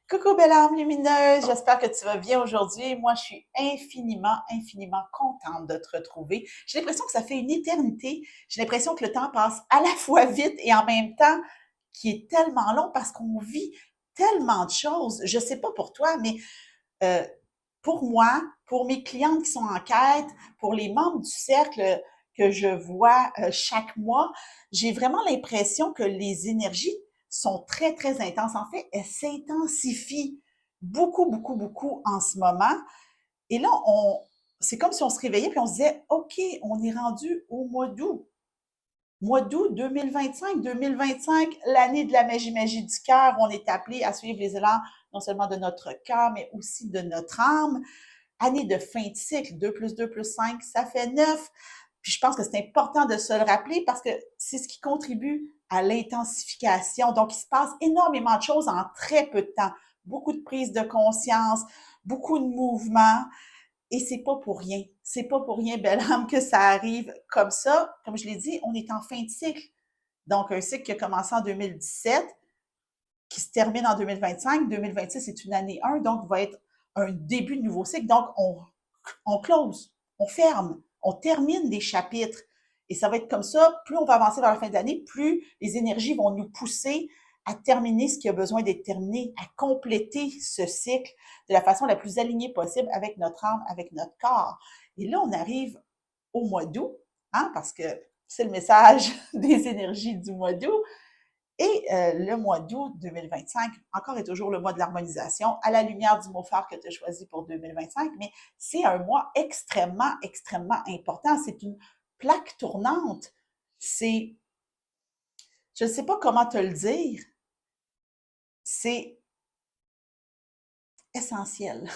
Coucou belle âme lumineuse, j'espère que tu vas bien aujourd'hui. Moi, je suis infiniment contente de te retrouver. J'ai l'impression que ça fait une éternité. J'ai l'impression que le temps passe à la fois vite et en même temps qui est tellement long parce qu'on vit tellement de choses. Je sais pas pour toi, mais euh, pour moi, pour mes clientes qui sont en quête, pour les membres du cercle que je vois chaque mois, j'ai vraiment l'impression que les énergies sont très intenses. En fait, elles s'intensifient beaucoup en ce moment. Et là, c'est comme si on se réveillait puis on se disait, OK, on est rendu au mois d'août. Mois d'août 2025. 2025, l'année de la magie du cœur. On est appelé à suivre les élans non seulement de notre cœur, mais aussi de notre âme. Année de fin de cycle, 2 plus 2 plus 5, ça fait 9. Puis je pense que c'est important de se le rappeler parce que c'est ce qui contribue à l'intensification. Donc, il se passe énormément de choses en très peu de temps. Beaucoup de prise de conscience, beaucoup de mouvements. Et c'est pas pour rien. C'est pas pour rien, belle âme, que ça arrive comme ça. Comme je l'ai dit, on est en fin de cycle. Donc, un cycle qui a commencé en 2017, qui se termine en 2025. 2026, c'est une année 1, donc va être un début de nouveau cycle. Donc, on close, on ferme, on termine des chapitres. Et ça va être comme ça, plus on va avancer vers la fin de l'année, plus les énergies vont nous pousser à terminer ce qui a besoin d'être terminé, à compléter ce cycle de la façon la plus alignée possible avec notre âme, avec notre corps. Et là, on arrive au mois d'août, hein, parce que c'est le message des énergies du mois d'août. Et le mois d'août 2025, encore et toujours le mois de l'harmonisation, à la lumière du mot phare que tu as choisi pour 2025, mais c'est un mois extrêmement important. C'est une plaque tournante. C'est, je ne sais pas comment te le dire, c'est essentiel.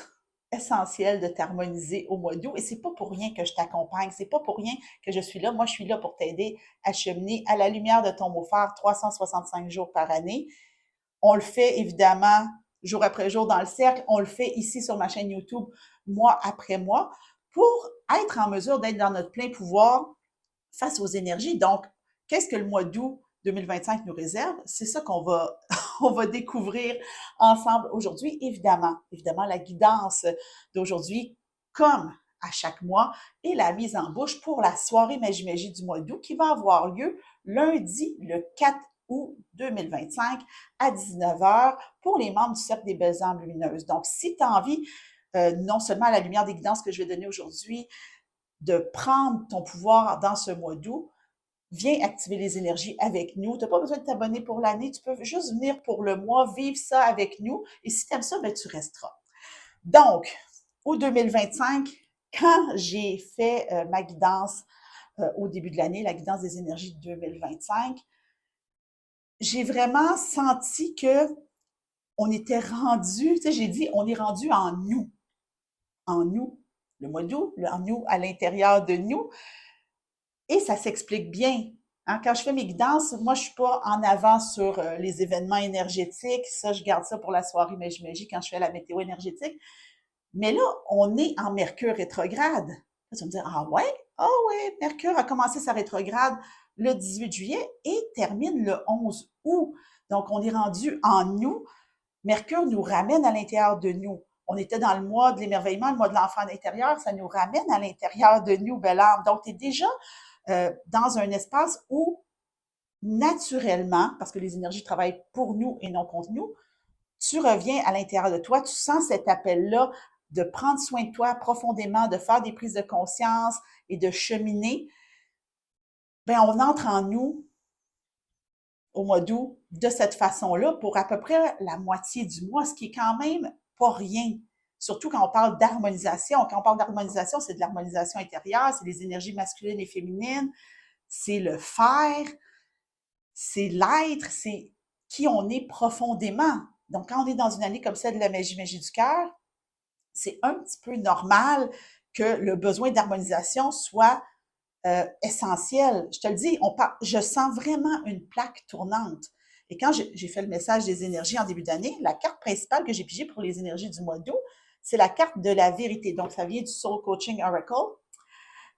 Essentiel de t'harmoniser au mois d'août. Et c'est pas pour rien que je t'accompagne, c'est pas pour rien que je suis là. Moi, je suis là pour t'aider à cheminer à la lumière de ton mot phare 365 jours par année. On le fait évidemment jour après jour dans le cercle. On le fait ici sur ma chaîne YouTube mois après mois pour être en mesure d'être dans notre plein pouvoir face aux énergies. Donc, qu'est-ce que le mois d'août 2025 nous réserve? C'est ça qu'on va, on va découvrir ensemble aujourd'hui. Évidemment, la guidance d'aujourd'hui, comme à chaque mois, et la mise en bouche pour la soirée Magie du mois d'août qui va avoir lieu lundi, le 4 août 2025 à 19 heures pour les membres du Cercle des Belles âmes lumineuses. Donc, si tu as envie, non seulement à la lumière des guidances que je vais donner aujourd'hui, de prendre ton pouvoir dans ce mois d'août, viens activer les énergies avec nous. Tu n'as pas besoin de t'abonner pour l'année, tu peux juste venir pour le mois, vivre ça avec nous. Et si tu aimes ça, ben, tu resteras. Donc, au 2025, quand j'ai fait ma guidance au début de l'année, la guidance des énergies de 2025, j'ai vraiment senti que on était rendu, tu sais, j'ai dit, on est rendu en nous, le mois d'août, en nous, à l'intérieur de nous. Et ça s'explique bien. Hein? Quand je fais mes guidances, moi, je suis pas en avant sur les événements énergétiques. Ça, je garde ça pour la soirée Magie quand je fais la météo énergétique. Mais là, on est en Mercure rétrograde. Là, tu vas me dire, ah ouais? Ah ouais, Mercure a commencé sa rétrograde le 18 juillet et termine le 11 août. Donc, on est rendu en nous. Mercure nous ramène à l'intérieur de nous. On était dans le mois de l'émerveillement, le mois de l'enfant intérieur, ça nous ramène à l'intérieur de nous, belle âme. Donc, tu es déjà dans un espace où, naturellement, parce que les énergies travaillent pour nous et non contre nous, tu reviens à l'intérieur de toi, tu sens cet appel-là de prendre soin de toi profondément, de faire des prises de conscience et de cheminer. Ben, on entre en nous au mois d'août de cette façon-là pour à peu près la moitié du mois, ce qui est quand même pas rien. Surtout quand on parle d'harmonisation. Quand on parle d'harmonisation, c'est de l'harmonisation intérieure, c'est les énergies masculines et féminines, c'est le faire, c'est l'être, c'est qui on est profondément. Donc, quand on est dans une année comme celle de la magie du cœur, c'est un petit peu normal que le besoin d'harmonisation soit essentiel. Je te le dis, je sens vraiment une plaque tournante. Et quand j'ai fait le message des énergies en début d'année, la carte principale que j'ai pigée pour les énergies du mois d'août, c'est la carte de la vérité. Donc, ça vient du Soul Coaching Oracle.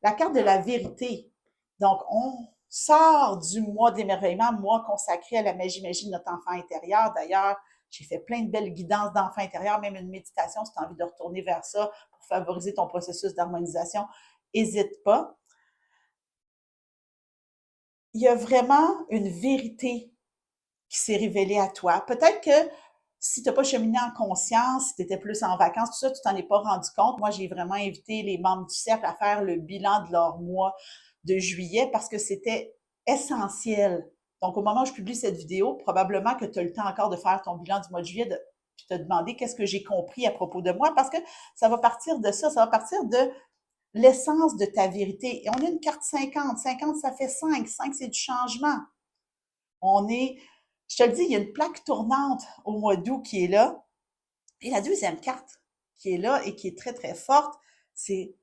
La carte de la vérité. Donc, on sort du mois de l'émerveillement, mois consacré à la magie de notre enfant intérieur. D'ailleurs, J'ai fait plein de belles guidances d'enfants intérieurs, même une méditation si tu as envie de retourner vers ça pour favoriser ton processus d'harmonisation. N'hésite pas. Il y a vraiment une vérité qui s'est révélée à toi. Peut-être que si tu n'as pas cheminé en conscience, si tu étais plus en vacances, tout ça, tu t'en es pas rendu compte. Moi, j'ai vraiment invité les membres du cercle à faire le bilan de leur mois de juillet parce que c'était essentiel. Donc, au moment où je publie cette vidéo, probablement que tu as le temps encore de faire ton bilan du mois de juillet, de te demander qu'est-ce que j'ai compris à propos de moi, parce que ça va partir de ça va partir de l'essence de ta vérité. Et on a une carte 50. 50, ça fait 5. 5, c'est du changement. On est, je te le dis, il y a une plaque tournante au mois d'août qui est là. Et la deuxième carte qui est là et qui est très, très forte, c'est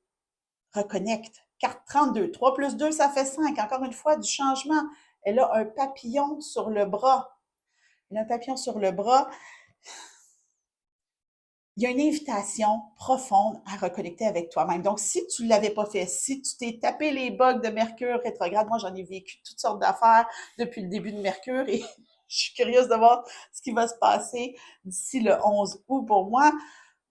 reconnecte. Carte 32. 3 plus 2, ça fait 5. Encore une fois, du changement. Elle a un papillon sur le bras. Elle a un papillon sur le bras. Il y a une invitation profonde à reconnecter avec toi-même. Donc, si tu ne l'avais pas fait, si tu t'es tapé les bugs de Mercure rétrograde, moi, j'en ai vécu toutes sortes d'affaires depuis le début de Mercure et je suis curieuse de voir ce qui va se passer d'ici le 11 août pour moi.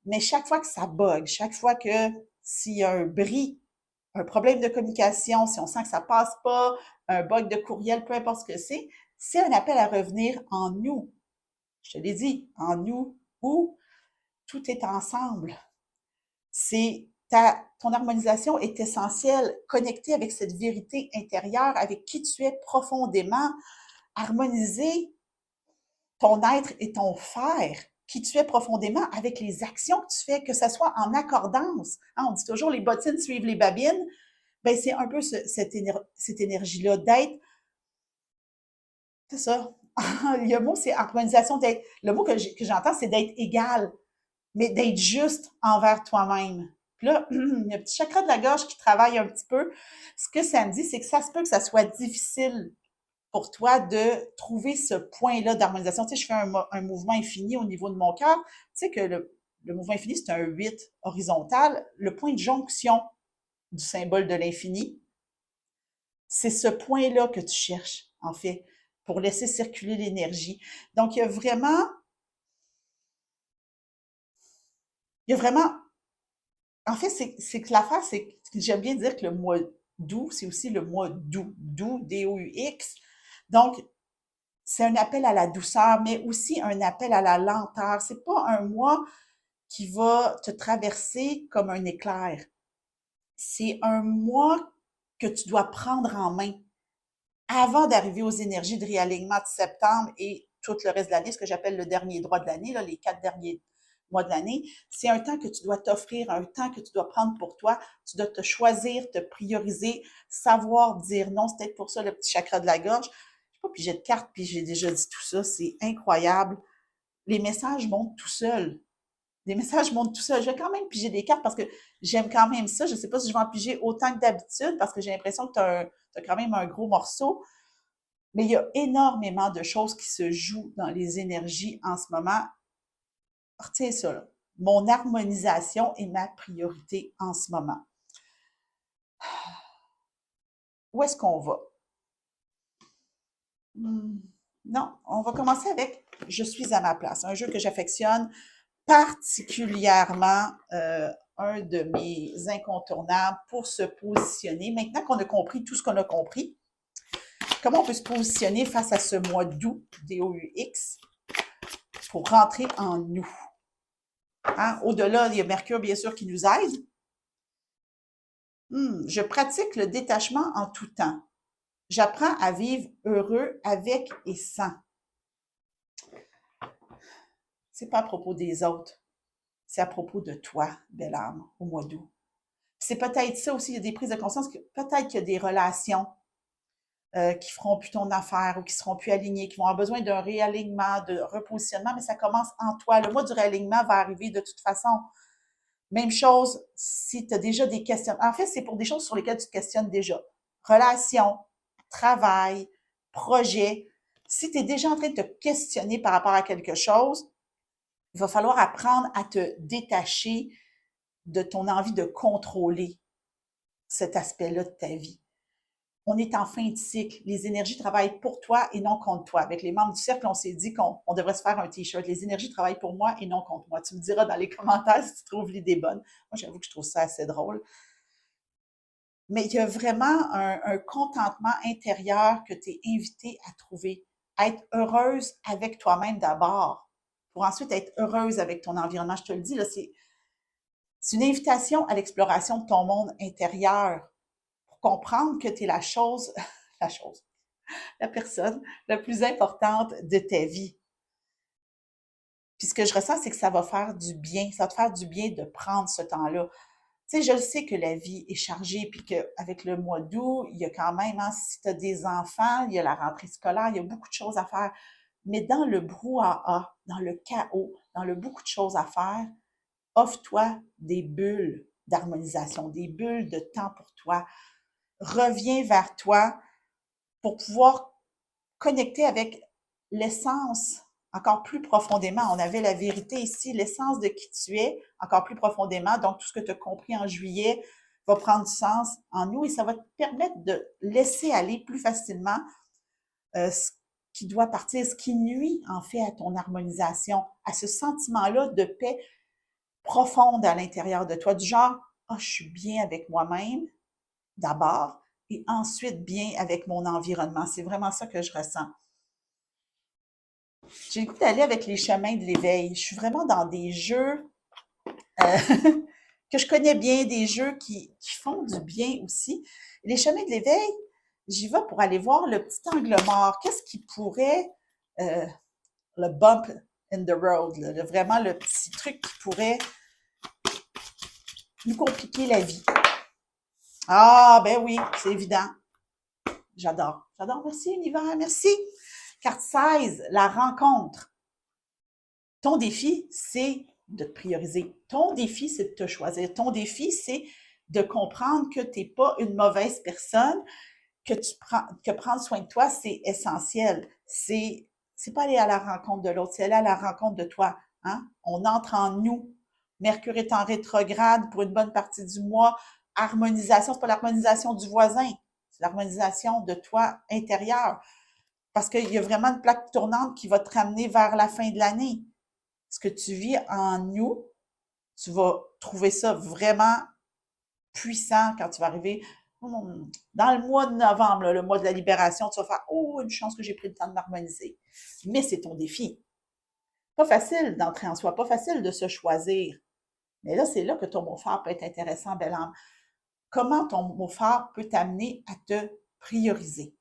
Mais chaque fois que ça bug, chaque fois que s'il y a un bris, un problème de communication, si on sent que ça passe pas, un bug de courriel, peu importe ce que c'est un appel à revenir en nous. Je te l'ai dit, en nous, où tout est ensemble. Ton harmonisation est essentielle, connecter avec cette vérité intérieure, avec qui tu es profondément, harmoniser ton être et ton faire, qui tu es profondément avec les actions que tu fais, que ce soit en accordance. Hein, on dit toujours les bottines suivent les babines. Ben, c'est un peu cette énergie-là d'être, c'est ça. Le mot, c'est harmonisation d'être. Le mot que j'entends, c'est d'être égal, mais d'être juste envers toi-même. Puis là, il y a un petit chakra de la gorge qui travaille un petit peu. Ce que ça me dit, c'est que ça se peut que ça soit difficile pour toi de trouver ce point-là d'harmonisation. Tu sais, je fais un mouvement infini au niveau de mon cœur. Tu sais que le mouvement infini, c'est un 8 horizontal. Le point de jonction du symbole de l'infini, c'est ce point-là que tu cherches, en fait, pour laisser circuler l'énergie. Donc, il y a vraiment, en fait, c'est que l'affaire, c'est que j'aime bien dire que le mois d'août, c'est aussi le mois doux, doux, D-O-U-X. Donc, c'est un appel à la douceur, mais aussi un appel à la lenteur. C'est pas un mois qui va te traverser comme un éclair. C'est un mois que tu dois prendre en main avant d'arriver aux énergies de réalignement de septembre et tout le reste de l'année, ce que j'appelle le dernier droit de l'année, là, les 4 derniers mois de l'année. C'est un temps que tu dois t'offrir, un temps que tu dois prendre pour toi. Tu dois te choisir, te prioriser, savoir dire non. C'est peut-être pour ça le petit chakra de la gorge. Je sais pas pigé de cartes, puis j'ai déjà dit tout ça. C'est incroyable. Les messages montent tout seuls. Les messages montent tout seuls. Je vais quand même piger des cartes parce que j'aime quand même ça. Je sais pas si je vais en piger autant que d'habitude parce que j'ai l'impression que tu as quand même un gros morceau. Mais il y a énormément de choses qui se jouent dans les énergies en ce moment. Retiens ça, là. Mon harmonisation est ma priorité en ce moment. Où est-ce qu'on va? Non, on va commencer avec Je suis à ma place, un jeu que j'affectionne particulièrement, un de mes incontournables pour se positionner. Maintenant qu'on a compris tout ce qu'on a compris, comment on peut se positionner face à ce mois d'août, D-O-U-X, pour rentrer en nous. Hein? Au-delà, il y a Mercure, bien sûr, qui nous aide. Je pratique le détachement en tout temps. J'apprends à vivre heureux avec et sans. C'est pas à propos des autres, c'est à propos de toi, belle âme, au mois d'août. C'est peut-être ça aussi, il y a des prises de conscience que peut-être qu'il y a des relations qui feront plus ton affaire ou qui seront plus alignées, qui vont avoir besoin d'un réalignement, de repositionnement, mais ça commence en toi. Le mois du réalignement va arriver de toute façon. Même chose si tu as déjà des questions. En fait, c'est pour des choses sur lesquelles tu te questionnes déjà. Relations, travail, projet. Si tu es déjà en train de te questionner par rapport à quelque chose, il va falloir apprendre à te détacher de ton envie de contrôler cet aspect-là de ta vie. on est en fin de cycle. Les énergies travaillent pour toi et non contre toi. Avec les membres du cercle, on s'est dit qu'on devrait se faire un T-shirt. Les énergies travaillent pour moi et non contre moi. Tu me diras dans les commentaires si tu trouves l'idée bonne. Moi, j'avoue que je trouve ça assez drôle. Mais il y a vraiment un contentement intérieur que tu es invité à trouver. À être heureuse avec toi-même d'abord, pour ensuite être heureuse avec ton environnement. Je te le dis, là, c'est une invitation à l'exploration de ton monde intérieur pour comprendre que tu es la chose, la personne la plus importante de ta vie. Puis ce que je ressens, c'est que ça va faire du bien. Ça va te faire du bien de prendre ce temps-là. Tu sais, je le sais que la vie est chargée, puis qu'avec le mois d'août, il y a quand même, hein, si tu as des enfants, il y a la rentrée scolaire, il y a beaucoup de choses à faire. Mais dans le brouhaha, dans le chaos, dans le beaucoup de choses à faire, offre-toi des bulles d'harmonisation, des bulles de temps pour toi. Reviens vers toi pour pouvoir connecter avec l'essence encore plus profondément. On avait la vérité ici, l'essence de qui tu es encore plus profondément. Donc, tout ce que tu as compris en juillet va prendre du sens en nous et ça va te permettre de laisser aller plus facilement ce qui doit partir, ce qui nuit en fait à ton harmonisation, à ce sentiment-là de paix profonde à l'intérieur de toi, du genre, ah, je suis bien avec moi-même d'abord et ensuite bien avec mon environnement. C'est vraiment ça que je ressens. J'ai le goût d'aller avec les chemins de l'éveil. Je suis vraiment dans des jeux euh, que je connais bien, des jeux qui font du bien aussi. Les chemins de l'éveil, j'y vais pour aller voir le petit angle mort. Qu'est-ce qui pourrait, euh, le bump in the road, là, vraiment le petit truc qui pourrait nous compliquer la vie. Ah, ben oui, c'est évident. J'adore. J'adore. Merci, Univers. Merci. Carte 16, la rencontre. Ton défi, c'est de te prioriser. Ton défi, c'est de te choisir. Ton défi, c'est de comprendre que tu n'es pas une mauvaise personne, que prendre soin de toi, c'est essentiel. C'est pas aller à la rencontre de l'autre, c'est aller à la rencontre de toi. Hein? On entre en nous. Mercure est en rétrograde pour une bonne partie du mois. Harmonisation, c'est pas l'harmonisation du voisin, c'est l'harmonisation de toi intérieur. Parce qu'il y a vraiment une plaque tournante qui va te ramener vers la fin de l'année. Ce que tu vis en nous, tu vas trouver ça vraiment puissant quand tu vas arriver dans le mois de novembre, là, le mois de la libération, tu vas faire « Oh, une chance que j'ai pris le temps de m'harmoniser. » Mais c'est ton défi. Pas facile d'entrer en soi, pas facile de se choisir. Mais là, c'est là que ton mot phare peut être intéressant, belle âme. Comment ton mot phare peut t'amener à te prioriser?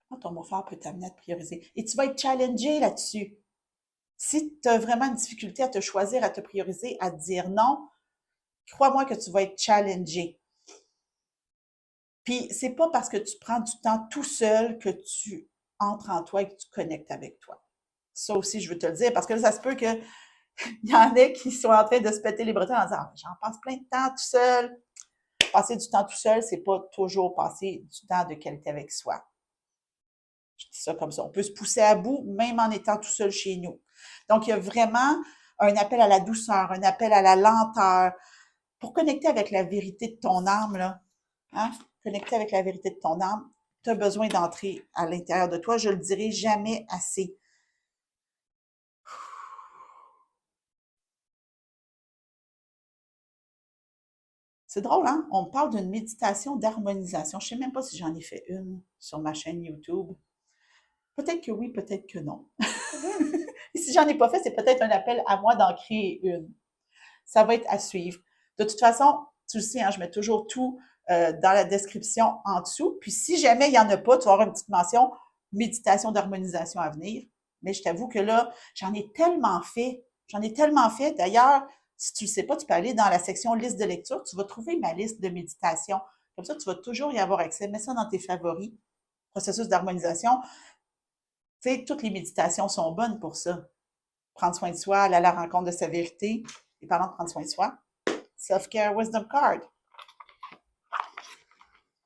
Comment ton mot phare peut t'amener à te prioriser? Et tu vas être challengé là-dessus. Si tu as vraiment une difficulté à te choisir, à te prioriser, à te dire non, crois-moi que tu vas être challengé. Puis, c'est pas parce que tu prends du temps tout seul que tu entres en toi et que tu connectes avec toi. Ça aussi, je veux te le dire, parce que là, ça se peut qu'il y en ait qui sont en train de se péter les bretelles en disant j'en passe plein de temps tout seul. Passer du temps tout seul, c'est pas toujours passer du temps de qualité avec soi. Je dis ça comme ça. On peut se pousser à bout, même en étant tout seul chez nous. Donc, il y a vraiment un appel à la douceur, un appel à la lenteur pour connecter avec la vérité de ton âme, là. Hein? Connecter avec la vérité de ton âme, tu as besoin d'entrer à l'intérieur de toi. Je le dirai jamais assez. C'est drôle, hein? On me parle d'une méditation d'harmonisation. Je ne sais même pas si j'en ai fait une sur ma chaîne YouTube. Peut-être que oui, peut-être que non. Et si j'en ai pas fait, c'est peut-être un appel à moi d'en créer une. Ça va être à suivre. De toute façon, tu le sais, hein, je mets toujours tout dans la description en dessous. Puis si jamais il n'y en a pas, tu vas avoir une petite mention méditation d'harmonisation à venir. Mais je t'avoue que là, j'en ai tellement fait. J'en ai tellement fait. D'ailleurs, si tu ne le sais pas, tu peux aller dans la section liste de lecture. Tu vas trouver ma liste de méditation. Comme ça, tu vas toujours y avoir accès. Mets ça dans tes favoris. Processus d'harmonisation. Tu sais, toutes les méditations sont bonnes pour ça. Prendre soin de soi, aller à la rencontre de sa vérité. Et parlant de prendre soin de soi, Self-Care Wisdom Card.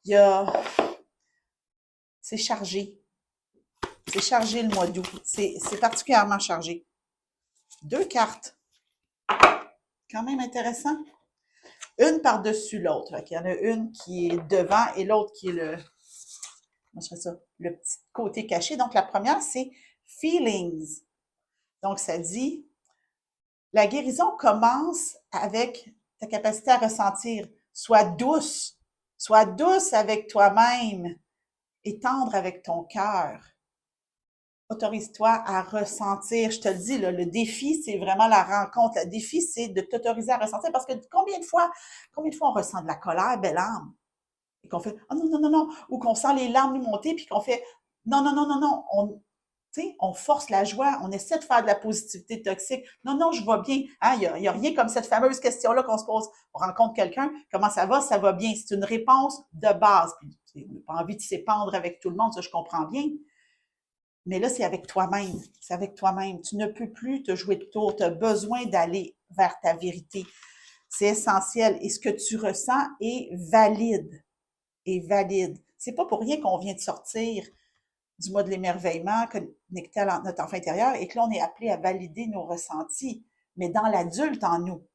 Il y a... C'est chargé. C'est chargé le mois d'août. C'est particulièrement chargé. 2 cartes. Quand même intéressant. une par-dessus l'autre. Il y en a une qui est devant et l'autre qui est comment je ferais ça? Le petit côté caché. Donc, la première, c'est feelings. Donc, ça dit, la guérison commence avec ta capacité à ressentir. Sois douce. Sois douce avec toi-même et tendre avec ton cœur. Autorise-toi à ressentir. Je te le dis, là, le défi, c'est vraiment la rencontre. Le défi, c'est de t'autoriser à ressentir parce que combien de fois on ressent de la colère, belle âme? Et qu'on fait, oh non, non, non, non, ou qu'on sent les larmes nous monter, puis qu'on fait, non, non, non, non, non, on force la joie, on essaie de faire de la positivité toxique. Non, non, je vais bien. Hein, y a rien comme cette fameuse question-là qu'on se pose. On rencontre quelqu'un, comment ça va? Ça va bien. C'est une réponse de base. Puis, on n'a pas envie de s'épandre avec tout le monde, ça je comprends bien. Mais là, c'est avec toi-même. C'est avec toi-même. Tu ne peux plus te jouer de tour. Tu as besoin d'aller vers ta vérité. C'est essentiel. Et ce que tu ressens est valide. Est valide. C'est pas pour rien qu'on vient de sortir du mois de l'émerveillement, connecté à notre enfant intérieur, et que là, on est appelé à valider nos ressentis, mais dans l'adulte en nous.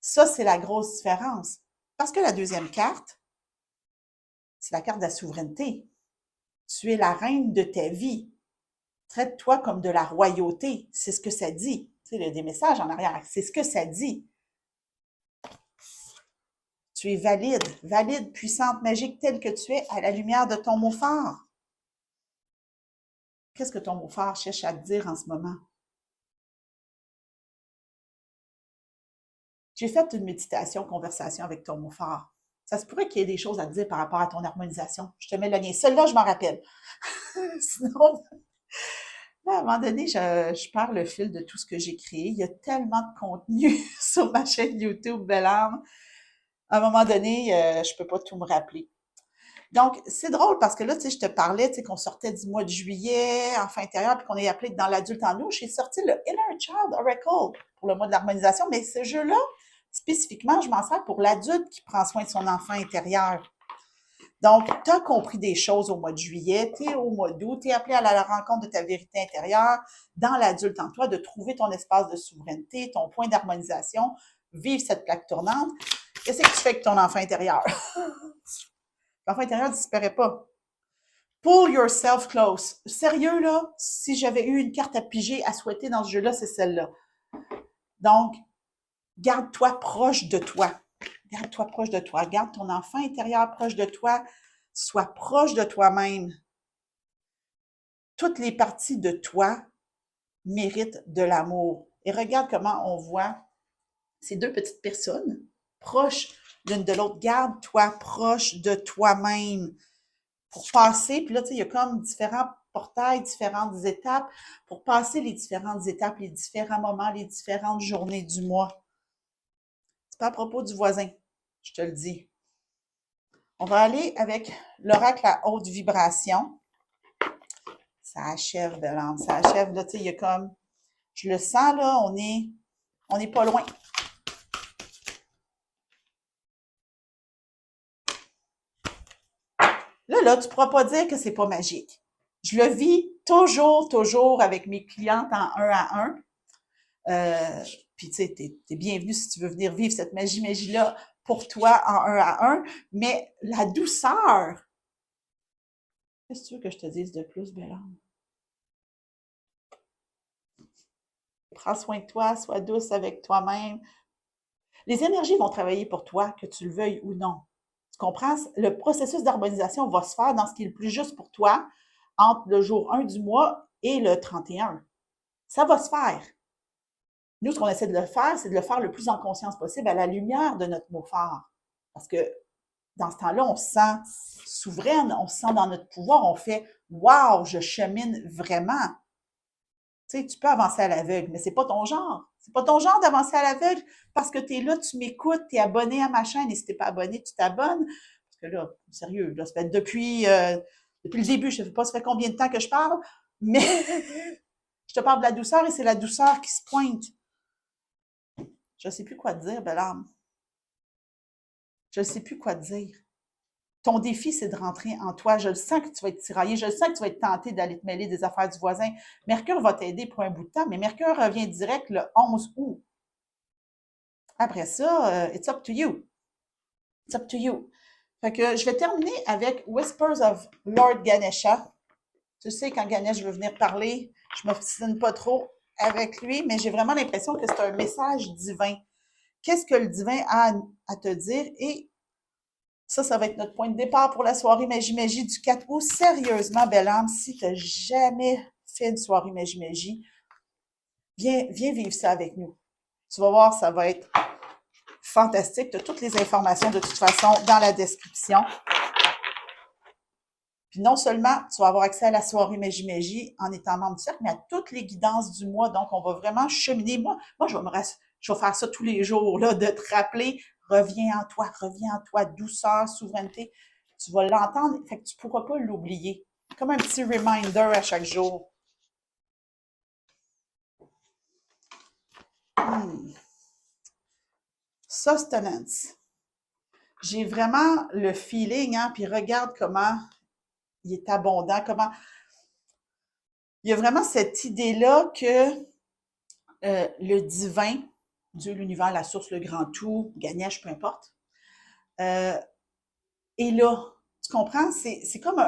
Ça, c'est la grosse différence. Parce que la deuxième carte, c'est la carte de la souveraineté. Tu es la reine de ta vie. Traite-toi comme de la royauté. C'est ce que ça dit. Tu sais, il y a des messages en arrière. C'est ce que ça dit. Tu es valide, valide, puissante, magique, telle que tu es à la lumière de ton mot fort. Qu'est-ce que ton mot fort cherche à te dire en ce moment? J'ai fait une méditation, conversation avec ton mot fort. Ça se pourrait qu'il y ait des choses à te dire par rapport à ton harmonisation. Je te mets le lien. Celle-là, je m'en rappelle. Sinon, à un moment donné, je perds le fil de tout ce que j'ai créé. Il y a tellement de contenu sur ma chaîne YouTube, Belle Âme. À un moment donné, je peux pas tout me rappeler. Donc, c'est drôle parce que là, tu sais, je te parlais, tu sais, qu'on sortait du mois de juillet, enfant intérieur, puis qu'on est appelé dans l'adulte en nous. J'ai sorti le Inner Child Oracle pour le mois de l'harmonisation, mais ce jeu-là, spécifiquement, je m'en sers pour l'adulte qui prend soin de son enfant intérieur. Donc, tu as compris des choses au mois de juillet, tu es au mois d'août, tu es appelé à la rencontre de ta vérité intérieure, dans l'adulte en toi, de trouver ton espace de souveraineté, ton point d'harmonisation, vivre cette plaque tournante. Qu'est-ce que tu fais avec ton enfant intérieur? L'enfant intérieur ne disparaît pas. Pull yourself close. Sérieux, là, si j'avais eu une carte à piger, à souhaiter dans ce jeu-là, c'est celle-là. Donc, garde-toi proche de toi. Garde-toi proche de toi. Garde ton enfant intérieur proche de toi. Sois proche de toi-même. Toutes les parties de toi méritent de l'amour. Et regarde comment on voit ces deux petites personnes proches l'une de l'autre. Garde-toi proche de toi-même pour passer. Puis là, tu sais, il y a comme différents portails, différentes étapes pour passer les différentes étapes, les différents moments, les différentes journées du mois. C'est pas à propos du voisin, je te le dis. On va aller avec l'oracle à haute vibration. Ça achève, Belande, ça achève. Là, tu sais, il y a comme, je le sens, là, on est pas loin. Là, tu pourras pas dire que c'est pas magique. Je le vis toujours avec mes clientes en 1 à 1. Puis, tu sais, t'es bienvenue si tu veux venir vivre cette magie-là pour toi en 1 à 1. Mais la douceur, qu'est-ce que tu veux que je te dise de plus, Belande? Prends soin de toi, sois douce avec toi-même. Les énergies vont travailler pour toi, que tu le veuilles ou non. Tu comprends? Le processus d'harmonisation va se faire dans ce qui est le plus juste pour toi entre le jour 1 du mois et le 31. Ça va se faire. Nous, ce qu'on essaie de le faire, c'est de le faire le plus en conscience possible à la lumière de notre mot fort. Parce que dans ce temps-là, on se sent souveraine, on se sent dans notre pouvoir, on fait « Wow, je chemine vraiment ». Tu sais, tu peux avancer à l'aveugle, mais c'est pas ton genre. C'est pas ton genre d'avancer à l'aveugle parce que tu es là, tu m'écoutes, tu es abonné à ma chaîne et si t'es pas abonné, tu t'abonnes. Parce que là, sérieux, là, ça fait depuis le début, je ne sais pas ça fait combien de temps que je parle, mais je te parle de la douceur et c'est la douceur qui se pointe. Je ne sais plus quoi te dire, belle âme. Je ne sais plus quoi te dire. Ton défi, c'est de rentrer en toi. Je le sens que tu vas être tiraillé. Je le sens que tu vas être tenté d'aller te mêler des affaires du voisin. Mercure va t'aider pour un bout de temps, mais Mercure revient direct le 11 août. Après ça, it's up to you. It's up to you. Fait que je vais terminer avec Whispers of Lord Ganesha. Tu sais, quand Ganesh veut venir parler, je ne m'obstine pas trop avec lui, mais j'ai vraiment l'impression que c'est un message divin. Qu'est-ce que le divin a à te dire? Et ça va être notre point de départ pour la soirée Magie-Magie du 4 août. Sérieusement, belle âme, si tu n'as jamais fait une soirée Magie-Magie, viens vivre ça avec nous. Tu vas voir, ça va être fantastique. Tu as toutes les informations de toute façon dans la description. Puis non seulement tu vas avoir accès à la soirée Magie-Magie en étant membre du cercle, mais à toutes les guidances du mois. Donc, on va vraiment cheminer. Moi je vais faire ça tous les jours, là, de te rappeler, reviens en toi, douceur, souveraineté. Tu vas l'entendre, fait que tu ne pourras pas l'oublier. Comme un petit reminder à chaque jour. Sustenance. J'ai vraiment le feeling, hein, puis regarde comment il est abondant, comment... Il y a vraiment cette idée-là que le divin, Dieu, l'univers, la source, le grand tout, Ganesh, peu importe, est là. Tu comprends? C'est comme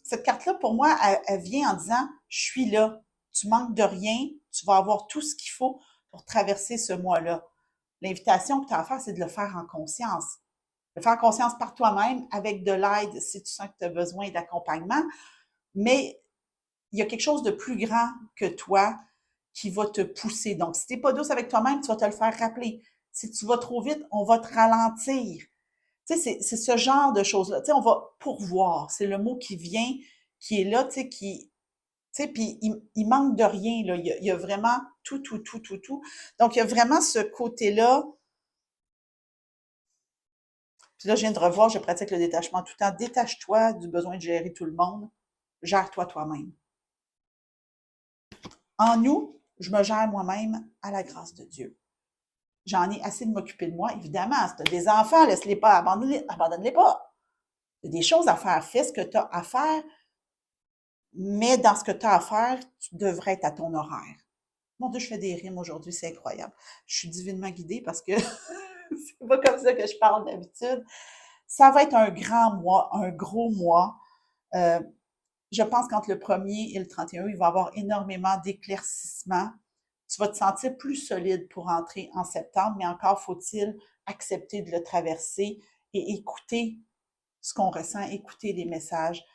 cette carte-là, pour moi, elle vient en disant, je suis là. Tu manques de rien, tu vas avoir tout ce qu'il faut pour traverser ce mois-là. L'invitation que tu as à faire, c'est de le faire en conscience. Le faire en conscience par toi-même, avec de l'aide si tu sens que tu as besoin d'accompagnement. Mais il y a quelque chose de plus grand que toi qui va te pousser. Donc, si tu n'es pas douce avec toi-même, tu vas te le faire rappeler. Si tu vas trop vite, on va te ralentir. Tu sais, c'est ce genre de choses-là. Tu sais, on va pourvoir. C'est le mot qui vient, qui est là, tu sais, qui... Tu sais, puis il manque de rien, là. Il y a vraiment tout. Donc, il y a vraiment ce côté-là. Puis là, je viens de revoir, je pratique le détachement tout le temps. Détache-toi du besoin de gérer tout le monde. Gère-toi toi-même. En nous, je me gère moi-même à la grâce de Dieu. J'en ai assez de m'occuper de moi, évidemment. Si tu as des enfants, laisse-les pas, abandonne-les pas. Il y a des choses à faire. Fais ce que tu as à faire, mais dans ce que tu as à faire, tu devrais être à ton horaire. Mon Dieu, je fais des rimes aujourd'hui, c'est incroyable. Je suis divinement guidée parce que c'est pas comme ça que je parle d'habitude. Ça va être un grand mois, un gros mois. Euh, je pense qu'entre le 1er et le 31, il va y avoir énormément d'éclaircissements. Tu vas te sentir plus solide pour entrer en septembre, mais encore faut-il accepter de le traverser et écouter ce qu'on ressent, écouter les messages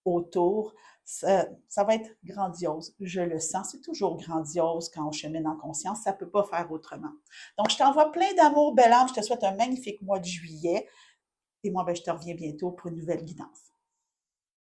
autour. Ça va être grandiose, je le sens. C'est toujours grandiose quand on chemine en conscience. Ça ne peut pas faire autrement. Donc, je t'envoie plein d'amour, belle âme. Je te souhaite un magnifique mois de juillet. Et moi, ben, je te reviens bientôt pour une nouvelle guidance.